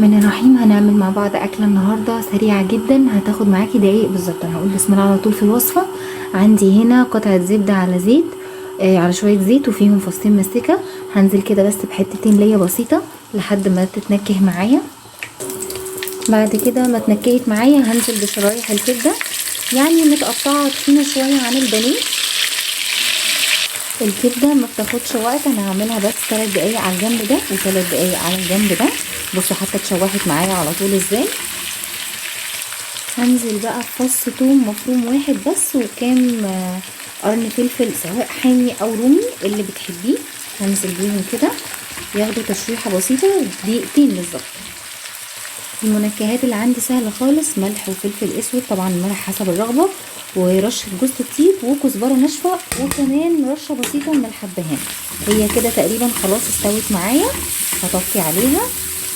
الرحمن الرحيم. هنعمل مع بعض أكلة النهاردة سريعة جدا، هتاخد معاكي دقايق بالظبط. أنا هقول بسم الله على طول في الوصفة. عندي هنا قطعة زبدة على زيت، على شوية زيت وفيهم فصين مستكة. هنزل كده بس بحتتين ليا بسيطة لحد ما تتنكه معايا. بعد كده ما اتنكهت معايا هنزل بشرايح الكبدة، يعني متقطعة تخينة شوية عن البانيه. الكبده ما بتاخدش وقت، انا هعملها بس 3 دقايق على الجنب ده و3 دقايق على الجنب ده. بصوا حتى اتشوحت معايا على طول ازاي. هنزل بقى بفص توم مفروم واحد بس، وكام قرن فلفل سواء حامي او رومي اللي بتحبيه. هنزل بيهم كده ياخدوا تشويحه بسيطه دقيقتين بالظبط. المنكهات اللي عندي سهله خالص، ملح وفلفل اسود، طبعا الملح حسب الرغبه، ورشه جوز الطيب وكزبره ناشفه، وكمان رشه بسيطه من الحبهان. هي كده تقريبا خلاص استوت معايا، هطفي عليها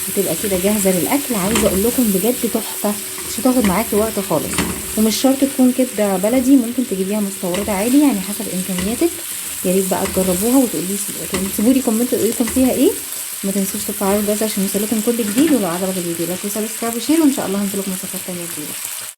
وتبقى كده جاهزه للاكل. عايزه اقول لكم بجد تحفه، مش هتاخد معاكي وقت خالص. ومش شرط تكون كبده بلدي، ممكن تجيبيها مستورده عادي، يعني حسب امكانياتك. يا ريت بقى تجربوها وتقولي تسيبوا لي كومنت تقولي لكم فيها ايه. ما تنسوش تفعلوا الجرس عشان يوصلكم كل جديد، ولو عجبك الفيديو لايك وسبسكرايب وشير، وان شاء الله هنزل لكم وصفات تانية جديده.